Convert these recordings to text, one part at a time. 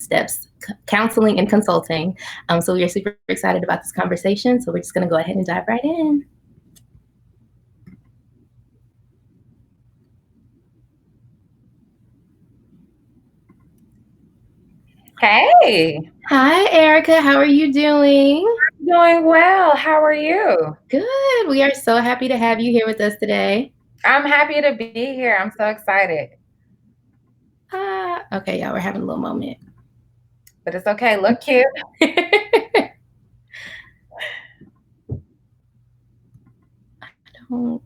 steps counseling and consulting. So we are super excited about this conversation. So we're just going to go ahead and dive right in. Hey. Hi, Erica. How are you doing? Doing well. How are you? Good. We are so happy to have you here with us today. I'm happy to be here. I'm so excited. Okay, y'all, we're having a little moment. But it's okay. Look cute. I don't.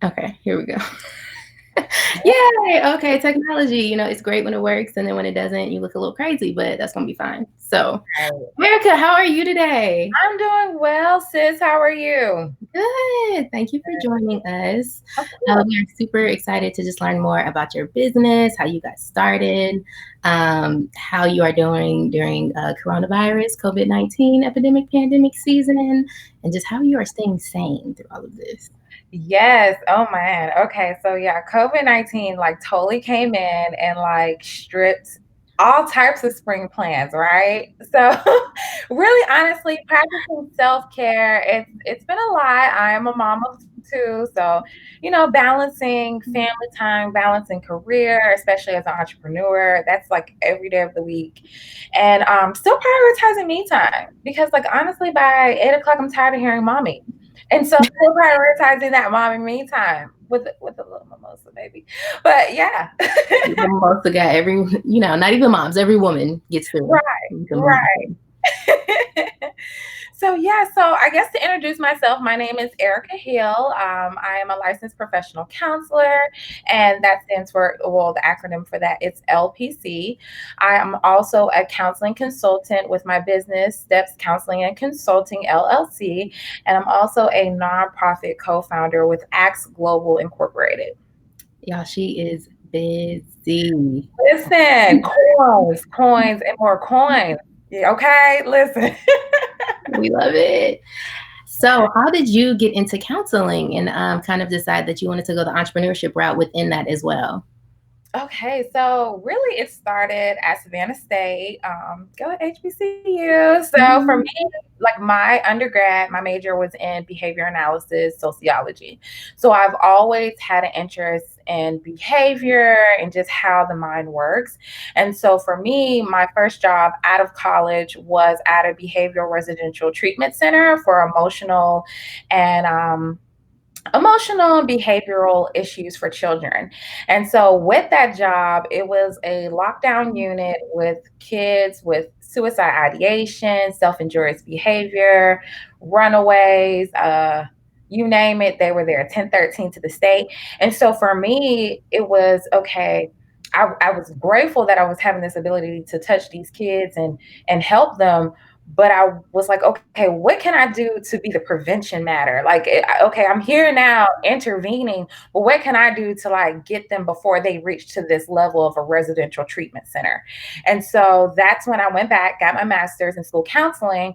Okay, here we go. Yay! Okay, technology, it's great when it works, and then when it doesn't, you look a little crazy, but that's gonna be fine. So, Erika, how are you today? I'm doing well, sis. How are you? Good. Thank you for joining us. We are super excited to just learn more about your business, how you got started, how you are doing during coronavirus, COVID-19 epidemic, pandemic season, and just how you are staying sane through all of this. Yes. Oh man. Okay. So yeah, COVID-19 like totally came in and like stripped all types of spring plans, right? So really honestly, practicing self-care, it's been a lot. I am a mom of two. So, balancing family time, balancing career, especially as an entrepreneur, that's like every day of the week. And still prioritizing me time because like honestly, by 8 o'clock, I'm tired of hearing mommy. And so still prioritizing that mom and me time with a little mimosa, baby. But yeah. Mimosa got not even moms, every woman gets to. Right. So I guess to introduce myself, my name is Erika Hill. I am a licensed professional counselor, and that stands for, well, the acronym for that is LPC. I am also a counseling consultant with my business, Steps Counseling and Consulting LLC, and I'm also a nonprofit co-founder with Axe Global Incorporated. Y'all, she is busy. Listen, coins, and more coins. Okay, listen. We love it. So how did you get into counseling and kind of decide that you wanted to go the entrepreneurship route within that as well? Okay, so really it started at Savannah State. Go HBCU. So for me, like my undergrad, my major was in behavior analysis, sociology. So I've always had an interest in behavior and just how the mind works. And so for me, my first job out of college was at a behavioral residential treatment center for emotional and behavioral issues for children. And so with that job, it was a lockdown unit with kids with suicide ideation, self-injurious behavior, runaways, you name it, they were there, 1013 to the state. And so for me, it was okay. I was grateful that I was having this ability to touch these kids and help them, but I was like, okay, what can I do to be the prevention matter? Like, okay, I'm here now intervening, but what can I do to like get them before they reach to this level of a residential treatment center? And so that's when I went back, got my master's in school counseling.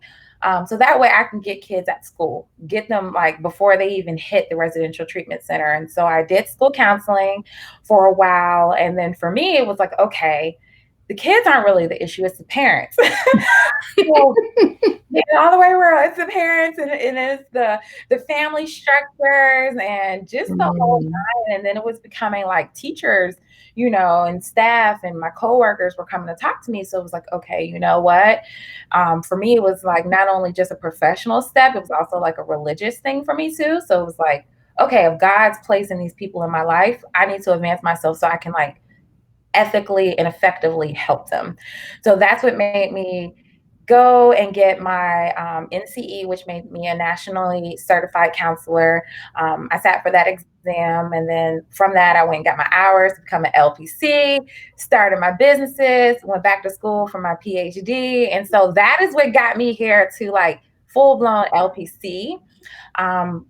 So that way I can get kids at school, get them like before they even hit the residential treatment center. And so I did school counseling for a while. And then for me, it was like, okay, the kids aren't really the issue, it's the parents. So, all the way around, it's the parents and it's the family structures and just the whole nine. And then it was becoming like teachers, and staff and my coworkers were coming to talk to me. So it was like, okay, you know what? For me, it was like not only just a professional step, it was also like a religious thing for me too. So it was like, okay, if God's placing these people in my life, I need to advance myself so I can like ethically and effectively help them. So that's what made me go and get my NCE, which made me a nationally certified counselor. I sat for that exam, and then from that, I went and got my hours to become an LPC, started my businesses, went back to school for my PhD. And so that is what got me here to like full-blown LPC.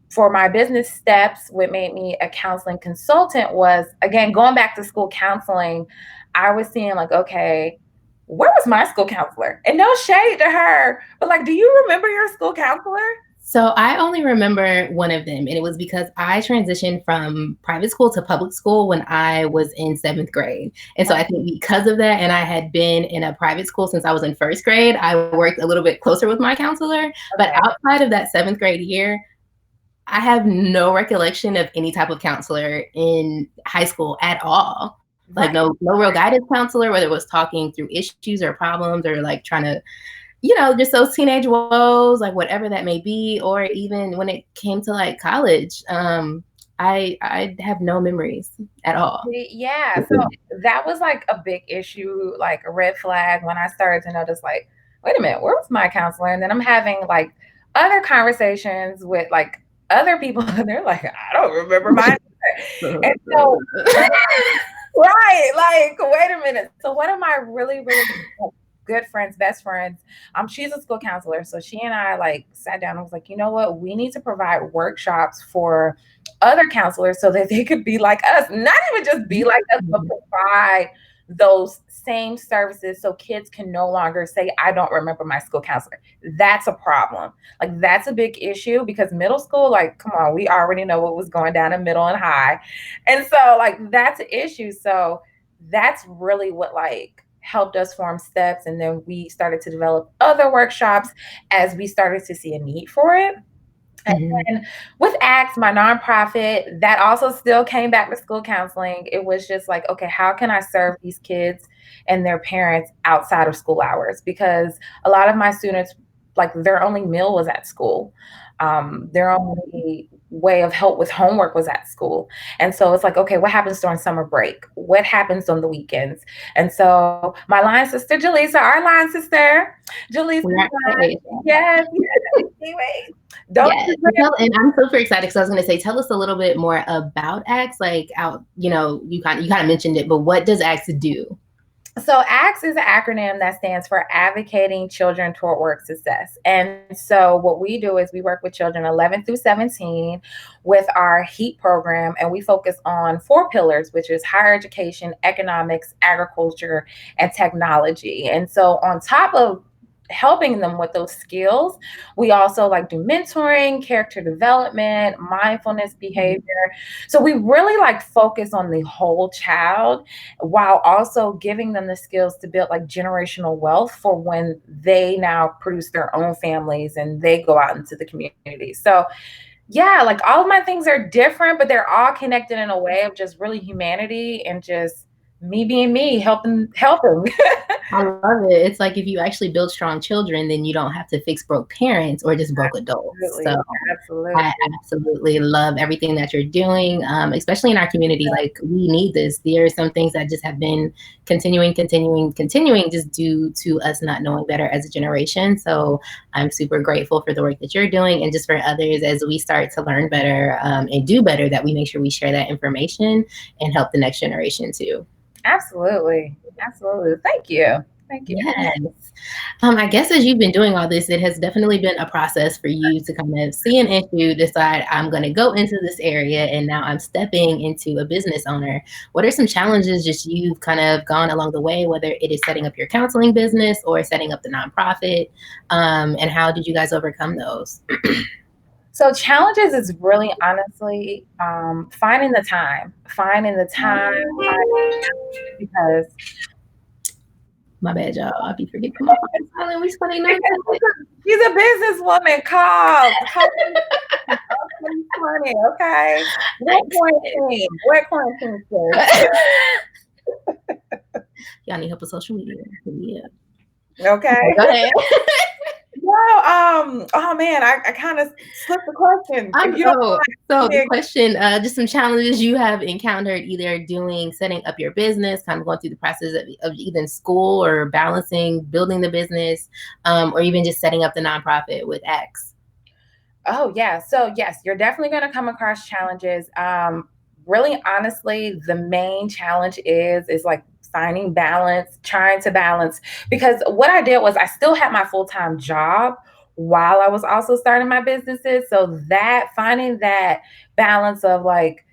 For my business steps, what made me a counseling consultant was, again, going back to school counseling. I was seeing like, okay, where was my school counselor? And no shade to her, but like, do you remember your school counselor? So I only remember one of them, and it was because I transitioned from private school to public school when I was in 7th grade. And so I think because of that, and I had been in a private school since I was in 1st grade, I worked a little bit closer with my counselor. But Okay. outside of that 7th grade year, I have no recollection of any type of counselor in high school at all. Like Right. no real guidance counselor, whether it was talking through issues or problems or like trying to just those teenage woes, like whatever that may be, or even when it came to like college, I have no memories at all. Yeah, so that was like a big issue, like a red flag when I started to notice, like, wait a minute, where was my counselor? And then I'm having like other conversations with like other people, and they're like, I don't remember mine. And so, right, like, wait a minute. So one of my really, really good friends, best friends, she's a school counselor. So she and I like sat down and was like, you know what? We need to provide workshops for other counselors so that they could be like us, not even just be like us, but provide those same services so kids can no longer say, I don't remember my school counselor. That's a problem. Like, that's a big issue because middle school, like, come on, we already know what was going down in middle and high. And so, like, that's an issue. So, that's really what, like, helped us form steps. And then we started to develop other workshops as we started to see a need for it. And Mhm. then with ACTS, my nonprofit, that also still came back to school counseling. It was just like, okay, how can I serve these kids and their parents outside of school hours? Because a lot of my students, like, their only meal was at school. Their only way of help with homework was at school. And so it's like, okay, what happens during summer break? What happens on the weekends? And so my line sister, Jaleesa, our line sister, Jaleesa, We are okay. yes, yes, anyway, don't Yeah, and I'm super excited because I was going to say, tell us a little bit more about ACTS. Like, you kind of mentioned it, but what does ACTS do? So ACTS is an acronym that stands for Advocating Children Toward Work Success. And so what we do is we work with children 11 through 17 with our HEAT program, and we focus on 4 pillars, which is higher education, economics, agriculture, and technology. And so on top of helping them with those skills, we also like do mentoring, character development, mindfulness behavior. So we really like focus on the whole child while also giving them the skills to build like generational wealth for when they now produce their own families and they go out into the community. So yeah, like all of my things are different, but they're all connected in a way of just really humanity and just me being me, helping. I love it. It's like if you actually build strong children, then you don't have to fix broke parents or just broke adults. Absolutely, So I absolutely. absolutely love everything that you're doing, especially in our community. Like, we need this. There are some things that just have been continuing, just due to us not knowing better as a generation. So I'm super grateful for the work that you're doing, and just for others as we start to learn better and do better, that we make sure we share that information and help the next generation too. Absolutely. Absolutely. Thank you. Thank you. Yes. I guess as you've been doing all this, it has definitely been a process for you to kind of see an issue, decide I'm going to go into this area, and now I'm stepping into a business owner. What are some challenges just you've kind of gone along the way, whether it is setting up your counseling business or setting up the nonprofit? And how did you guys overcome those? So challenges is really honestly finding the time because My bad, y'all. I'll be forgetting my phone silent. We spending no time. she's a businesswoman. Call me 2020, okay? What quarantine says? Y'all need help with social media. Yeah. Okay. Go ahead. Well, oh man, I kind of slipped the question. If you don't So the mind, question, just some challenges you have encountered either setting up your business, kind of going through the process of even school or balancing, building the business, or even just setting up the nonprofit with X. oh yeah. So yes, you're definitely going to come across challenges. Really honestly, the main challenge is like finding balance, trying to balance, because what I did was I still had my full-time job while I was also starting my businesses. So that finding that balance of like,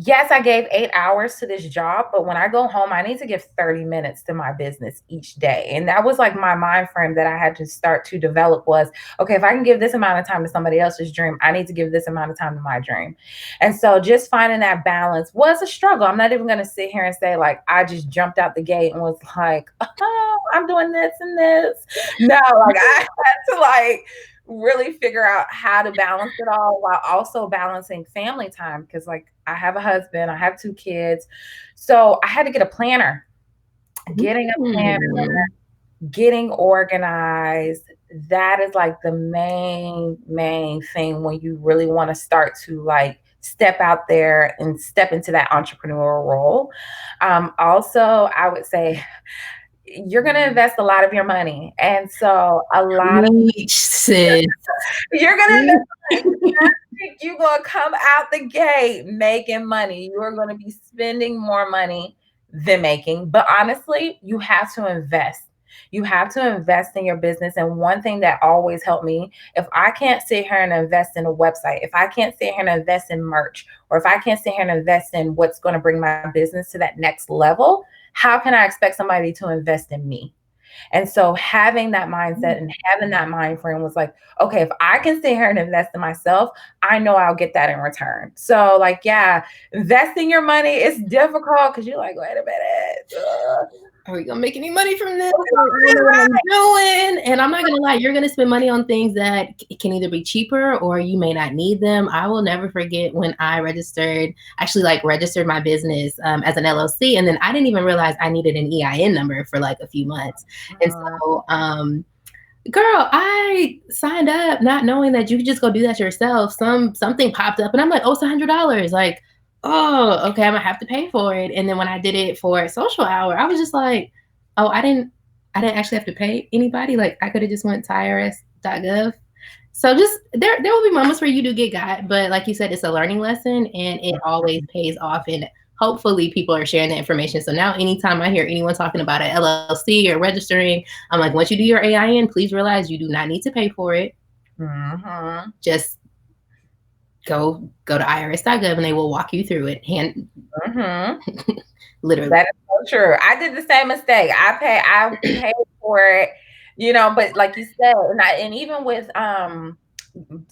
yes, I gave 8 hours to this job, but when I go home, I need to give 30 minutes to my business each day. And that was like my mind frame that I had to start to develop was, okay, if I can give this amount of time to somebody else's dream, I need to give this amount of time to my dream. And so just finding that balance was a struggle. I'm not even going to sit here and say like, I just jumped out the gate and was like, oh, I'm doing this and this. No, like I had to like really figure out how to balance it all while also balancing family time because like I have a husband, I have 2 kids. So I had to get a planner. Getting a planner, Mm. getting organized, that is like the main thing when you really want to start to like step out there and step into that entrepreneurial role. Also, I would say you're going to invest a lot of your money. And so a lot of Preach, sis. you're going to invest you're going to come out the gate making money. You're going to be spending more money than making. But honestly, you have to invest. You have to invest in your business. And one thing that always helped me, if I can't sit here and invest in a website, if I can't sit here and invest in merch, or if I can't sit here and invest in what's going to bring my business to that next level, how can I expect somebody to invest in me? And so having that mindset and having that mind frame was like, okay, if I can sit here and invest in myself, I know I'll get that in return. So like, yeah, investing your money is difficult because you're like, wait a minute. Are we gonna make any money from this? Like, I don't know what I'm doing. And I'm not gonna lie, you're gonna spend money on things that can either be cheaper or you may not need them. I will never forget when I registered my business as an LLC, and then I didn't even realize I needed an EIN number for like a few months. And so, girl, I signed up not knowing that you could just go do that yourself. Something popped up, and I'm like, oh, it's $100. Like, oh, okay, I'm gonna have to pay for it. And then when I did it for SocialOur, I was just like, oh, I didn't actually have to pay anybody. Like, I could have just went to irs.gov. So just there will be moments where you do get got, but like you said, it's a learning lesson, and it always pays off. And hopefully, people are sharing that information. So now, anytime I hear anyone talking about an LLC or registering, I'm like, once you do your AIN, please realize you do not need to pay for it. Mm-hmm. Just go to irs.gov and they will walk you through it. Literally. That is so true. I did the same mistake. I paid for it, but like you said, and even with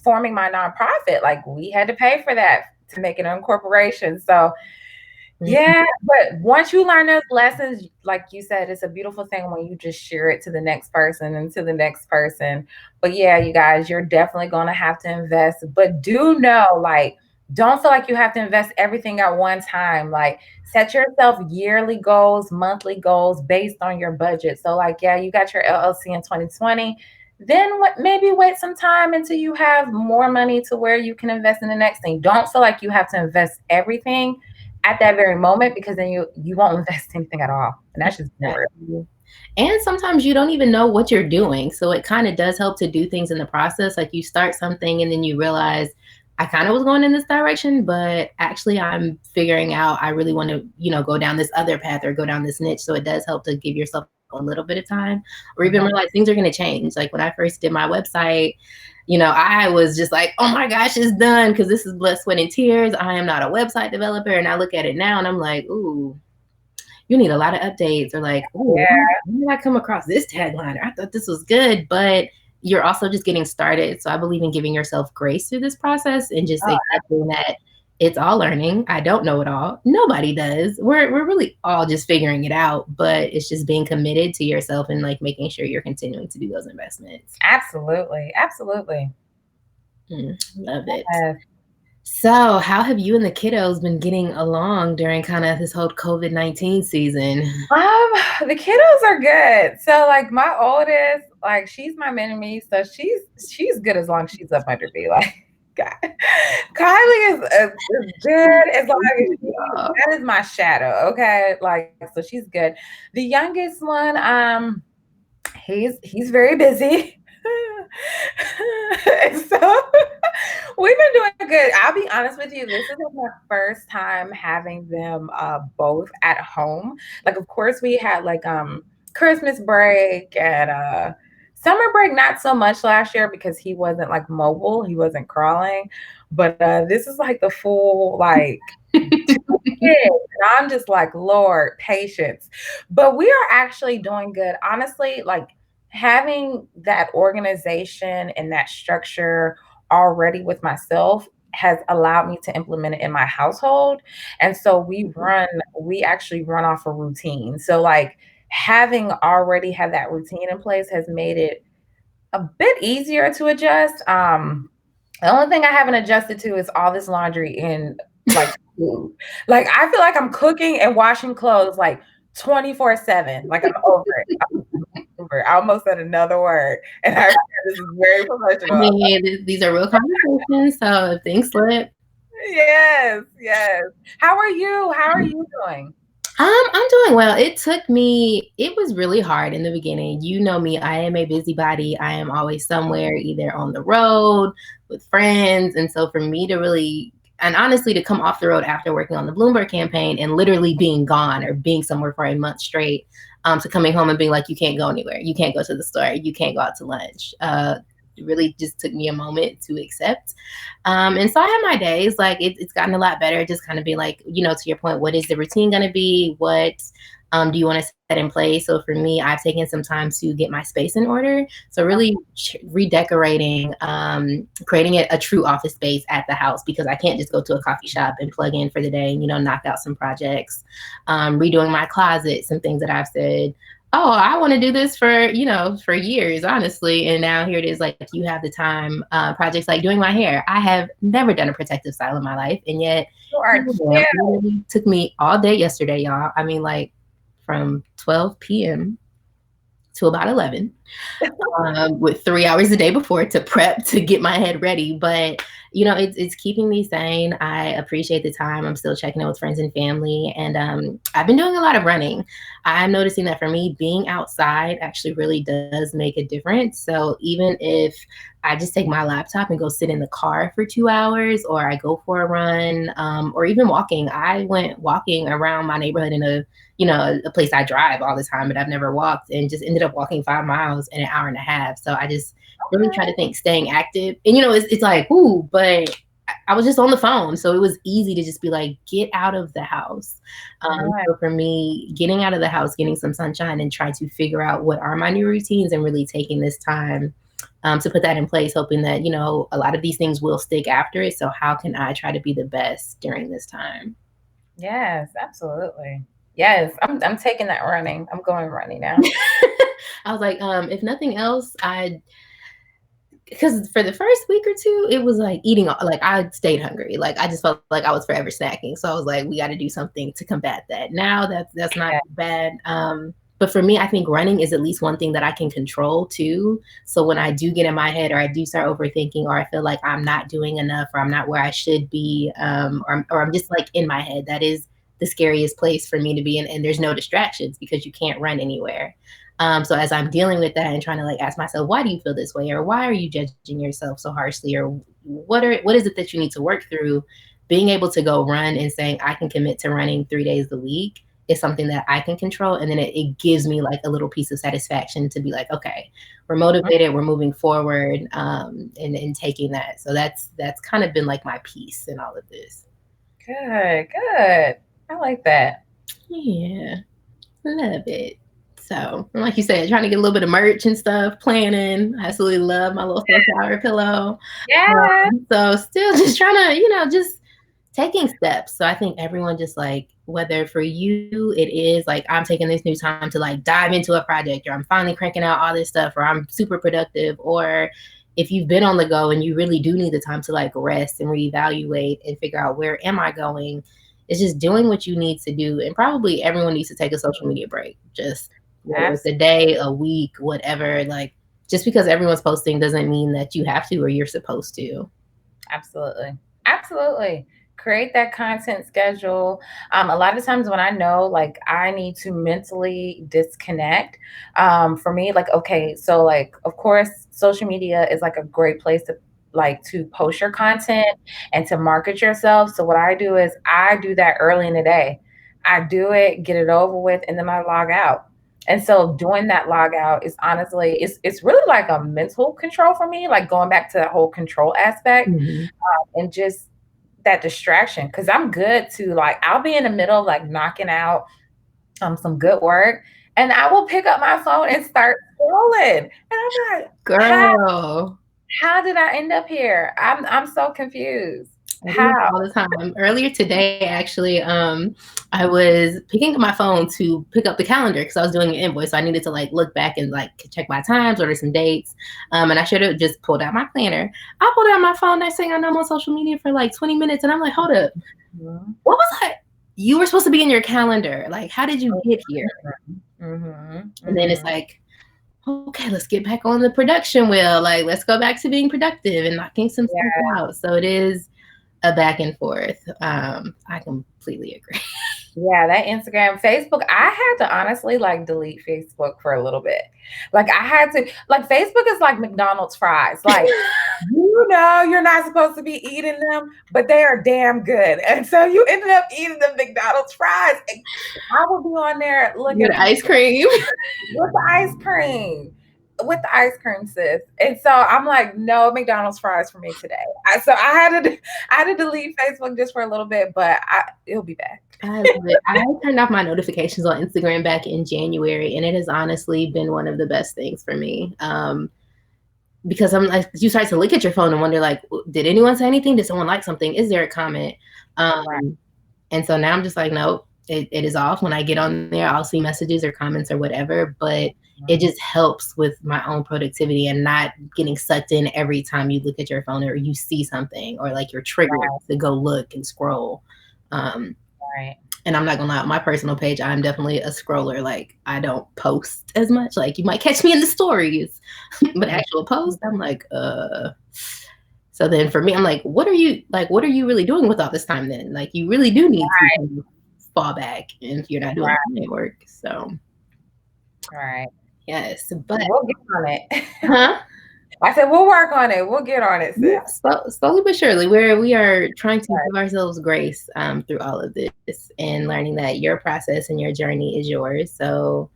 forming my nonprofit, like we had to pay for that to make it an incorporation. So yeah, but once you learn those lessons, like you said, it's a beautiful thing when you just share it to the next person and to the next person. But yeah, you guys, you're definitely going to have to invest, but do know, like, don't feel like you have to invest everything at one time. Like, set yourself yearly goals, monthly goals based on your budget. So, like, yeah, you got your LLC in 2020. Then maybe wait some time until you have more money to where you can invest in the next thing. Don't feel like you have to invest everything at that very moment because then you won't invest anything at all. And that's just boring. And sometimes you don't even know what you're doing. So it kind of does help to do things in the process. Like you start something and then you realize I kind of was going in this direction, but actually I'm figuring out I really want to, go down this other path or go down this niche. So it does help to give yourself a little bit of time or even realize things are going to change. Like when I first did my website, I was just like, oh my gosh, it's done because this is blood, sweat, and tears. I am not a website developer. And I look at it now and I'm like, ooh, you need a lot of updates, or like, ooh, Yeah. when did I come across this tagline? I thought this was good, but you're also just getting started. So I believe in giving yourself grace through this process and just accepting that it's all learning. I don't know it all. Nobody does. We're really all just figuring it out, but it's just being committed to yourself and like making sure you're continuing to do those investments. Absolutely. Absolutely. Love it. Yes. So, how have you and the kiddos been getting along during kind of this whole COVID-19 season? The kiddos are good. So like my oldest, like she's my mini-me, so she's good as long as she's up under me. Like God. Kylie is good as long as that is my shadow. Okay. Like so she's good. The youngest one, he's very busy. So we've been doing good. I'll be honest with you. This is my first time having them both at home. Like, of course, we had like Christmas break and Summer break, not so much last year because he wasn't like mobile, he wasn't crawling. But this is like the full like 2 kids. And I'm just like, Lord, patience. But we are actually doing good. Honestly, like having that organization and that structure already with myself has allowed me to implement it in my household. And so we actually run off a routine. So like having already had that routine in place has made it a bit easier to adjust. The only thing I haven't adjusted to is all this laundry and like food. Like I feel like I'm cooking and washing clothes like 24/7. Like I'm over it. I'm over it. I almost said another word, and I this is very I professional. mean, these are real conversations, so if things slip. Yes, yes. How are you? How are you doing? I'm doing well. It was really hard in the beginning. You know me, I am a busybody. I am always somewhere, either on the road with friends. And so for me to really, and honestly, to come off the road after working on the Bloomberg campaign and literally being gone or being somewhere for a month straight, to coming home and being like, you can't go anywhere. You can't go to the store. You can't go out to lunch. It really just took me a moment to accept. And so I have my days, like it's gotten a lot better. Just kind of be like, to your point, what is the routine going to be? What do you want to set in place? So for me, I've taken some time to get my space in order. So really redecorating, creating a true office space at the house, because I can't just go to a coffee shop and plug in for the day and, knock out some projects. Redoing my closet, some things that I've said, oh, I want to do this for years, honestly. And now here it is, like you have the time. Projects like doing my hair. I have never done a protective style in my life. And yet, You are it literally took me all day yesterday, y'all. I mean, like from 12 p.m. to about 11, with 3 hours a day before to prep to get my head ready. But it's keeping me sane. I appreciate the time. I'm still checking in with friends and family, and I've been doing a lot of running. I'm noticing that for me, being outside actually really does make a difference. So even if I just take my laptop and go sit in the car for 2 hours, or I go for a run, or even walking. I went walking around my neighborhood in a place I drive all the time, but I've never walked, and just ended up walking 5 miles in an hour and a half. So I just really try to think staying active. And it's like, ooh, but I was just on the phone. So it was easy to just be like, get out of the house. So for me, getting out of the house, getting some sunshine, and trying to figure out what are my new routines, and really taking this time to put that in place, hoping that, a lot of these things will stick after it. So how can I try to be the best during this time? Yes, absolutely. Yes, I'm taking that running. I'm going running now. I was like, if nothing else, because for the first week or two, it was like eating, like I stayed hungry. Like I just felt like I was forever snacking. So I was like, we got to do something to combat that. Now that's not bad. But for me, I think running is at least one thing that I can control too. So when I do get in my head, or I do start overthinking, or I feel like I'm not doing enough, or I'm not where I should be, or I'm just like in my head, that is the scariest place for me to be in. And there's no distractions because you can't run anywhere. So as I'm dealing with that and trying to like ask myself, why do you feel this way? Or why are you judging yourself so harshly? Or what is it that you need to work through? Being able to go run and saying, I can commit to running 3 days a week is something that I can control. And then it gives me like a little piece of satisfaction to be like, okay, we're motivated, we're moving forward, and taking that. So that's kind of been like my piece in all of this. Good, good. I like that. Yeah, love it. So, like you said, trying to get a little bit of merch and stuff, planning. I absolutely love my little SocialOur pillow. Yeah. So, still just trying to, just taking steps. So, I think everyone just like, whether for you, it is like, I'm taking this new time to like dive into a project, or I'm finally cranking out all this stuff, or I'm super productive, or if you've been on the go and you really do need the time to like rest and reevaluate and figure out where am I going, it's just doing what you need to do. And probably everyone needs to take a social media break. Just whether it's a day, a week, whatever, like just because everyone's posting doesn't mean that you have to or you're supposed to. Absolutely. Absolutely. Create that content schedule. A lot of times when I know like I need to mentally disconnect, for me, like, okay, so like, of course, social media is like a great place to post your content and to market yourself. So what I do is I do that early in the day. I do it, get it over with, and then I log out. And so doing that log out is honestly, it's really like a mental control for me, like going back to that whole control aspect, Mhm. and just that distraction. Cause I'm good to like, I'll be in the middle of like knocking out some good work, and I will pick up my phone and start scrolling. And I'm like, Girl. how did I end up here? I'm so confused. I do it How? all the time. Earlier today, actually, I was picking up my phone to pick up the calendar because I was doing an invoice. So I needed to like look back and like check my times, order some dates. And I should have just pulled out my planner. I pulled out my phone. Next thing I know, I'm on social media for like 20 minutes. And I'm like, hold up. Mhm. What was that? You were supposed to be in your calendar. Like, how did you get here? Mhm. And then it's Mhm. like, okay, let's get back on the production wheel. Like, let's go back to being productive and knocking some stuff Yeah. out. So it is a back and forth. I completely agree. Yeah, that Instagram, Facebook, I had to honestly like delete Facebook for a little bit. Like I had to, like Facebook is like McDonald's fries. Like, you know, you're not supposed to be eating them, but they are damn good. And so you ended up eating the McDonald's fries. And I would be on there looking Get ice cream. with the ice cream. With the ice cream, sis. And so I'm like, no McDonald's fries for me today. I had to delete Facebook just for a little bit, but it'll be back. I love it. I turned off my notifications on Instagram back in January, and it has honestly been one of the best things for me. Because I'm like, you start to look at your phone and wonder, like, did anyone say anything? Did someone like something? Is there a comment? Right. And so now I'm just like, nope, it is off. When I get on there, I'll see messages or comments or whatever, but it just helps with my own productivity and not getting sucked in every time you look at your phone or you see something or like you're triggered Right. to go look and scroll. Right. And I'm not gonna lie, on my personal page, I'm definitely a scroller. Like I don't post as much. Like you might catch me in the stories, but actual post, I'm like, So then for me, I'm like, what are you really doing with all this time then? Like you really do need to kind of fall back if you're not doing client work. So Right. yes, but We'll get on it. huh? I said we'll work on it. We'll get on it, Yeah, sis. slowly but surely, we are trying to give ourselves grace through all of this and learning that your process and your journey is yours. So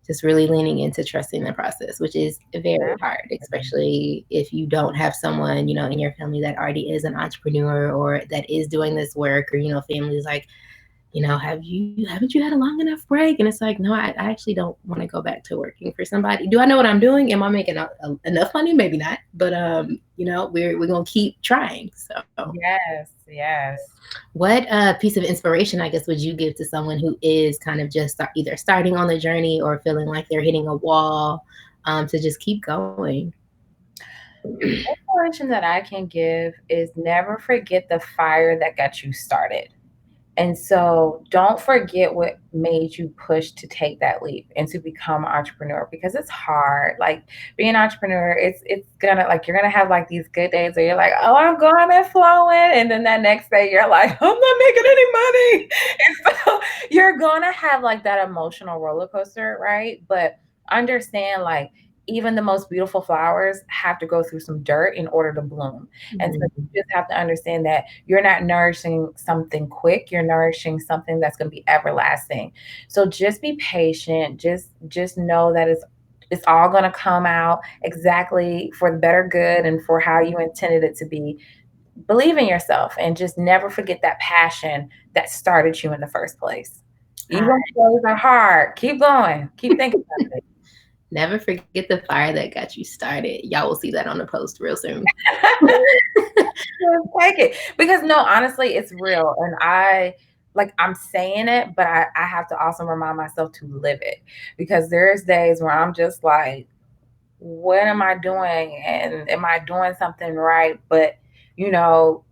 just really leaning into trusting the process, which is very hard, especially if you don't have someone, in your family that already is an entrepreneur or that is doing this work, or, families like, haven't you had a long enough break? And it's like, no, I actually don't want to go back to working for somebody. Do I know what I'm doing? Am I making enough money? Maybe not, but we're gonna keep trying. So Yes. what piece of inspiration, I guess, would you give to someone who is kind of just either starting on the journey or feeling like they're hitting a wall, to just keep going? Inspiration that I can give is never forget the fire that got you started. And so don't forget what made you push to take that leap and to become an entrepreneur, because it's hard. Like being an entrepreneur, it's gonna, like, you're gonna have like these good days where you're like, oh, I'm going and flowing. And then that next day you're like, I'm not making any money. And so you're gonna have like that emotional roller coaster, right? But understand, like, even the most beautiful flowers have to go through some dirt in order to bloom. And so Mhm. you just have to understand that you're not nourishing something quick, you're nourishing something that's going to be everlasting. So just be patient. Just know that it's all going to come out exactly for the better good and for how you intended it to be. Believe in yourself and just never forget that passion that started you in the first place. Even though those are hard, keep going. Keep thinking about it. Never forget the fire that got you started. Y'all will see that on the post real soon. Take it, because no, honestly, it's real. And I'm saying it, but I have to also remind myself to live it, because there's days where I'm just like, what am I doing? And am I doing something right? But,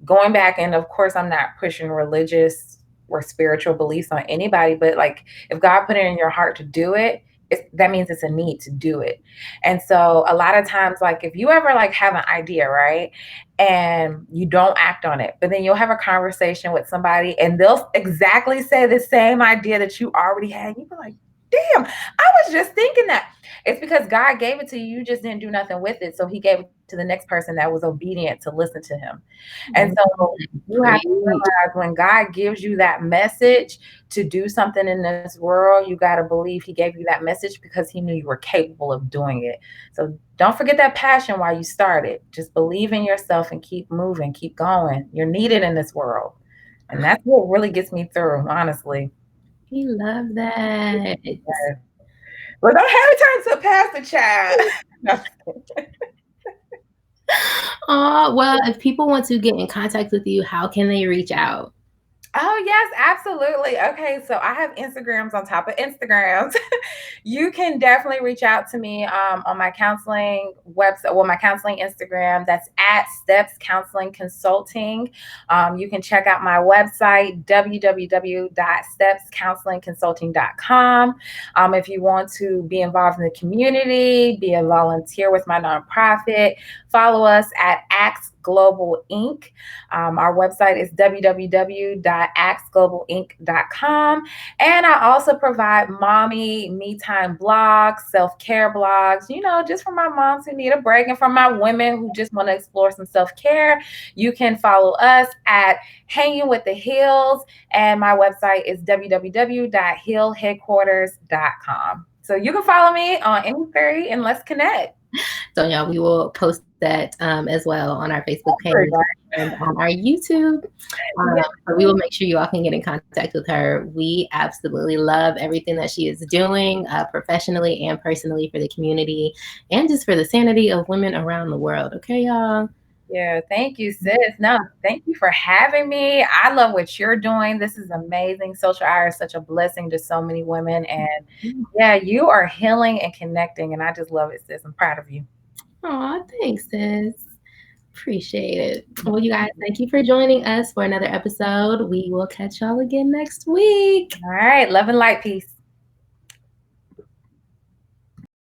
going back, and of course, I'm not pushing religious or spiritual beliefs on anybody, but like, if God put it in your heart to do it, that means it's a need to do it. And so a lot of times, like, if you ever like have an idea, right? And you don't act on it, but then you'll have a conversation with somebody and they'll exactly say the same idea that you already had. You be like, damn, I was just thinking that. It's because God gave it to you. You just didn't do nothing with it. So he gave it to the next person that was obedient to listen to him. And so you have to Preach. realize when God gives you that message to do something in this world, you got to believe he gave you that message because he knew you were capable of doing it. So don't forget that passion while you started. Just believe in yourself and keep moving, keep going. You're needed in this world. And that's what really gets me through, honestly. We love that. Yes. Well, don't have me turn to Pastor Child. No. Oh, well, if people want to get in contact with you, how can they reach out? Oh, yes, absolutely. Okay, so I have Instagrams on top of Instagrams. You can definitely reach out to me on my counseling website, well, my counseling Instagram. That's at Steps Counseling Consulting. You can check out my website, www.stepscounselingconsulting.com. If you want to be involved in the community, be a volunteer with my nonprofit, follow us at Acts Global Inc. Our website is www.axglobalinc.com. And I also provide mommy me time blogs, self-care blogs, just for my moms who need a break and for my women who just want to explore some self-care. You can follow us at Hanging with the Heels. And my website is www.heelheadquarters.com. So you can follow me on any three and let's connect. So, yeah, we will post that as well on our Facebook page and on our YouTube. So we will make sure you all can get in contact with her. We absolutely love everything that she is doing professionally and personally for the community and just for the sanity of women around the world. Okay, y'all? Yeah, thank you, sis. No, thank you for having me. I love what you're doing. This is amazing. SocialOur is such a blessing to so many women. And yeah, you are healing and connecting. And I just love it, sis. I'm proud of you. Aw, thanks, sis. Appreciate it. Well, you guys, thank you for joining us for another episode. We will catch y'all again next week. All right. Love and light. Peace.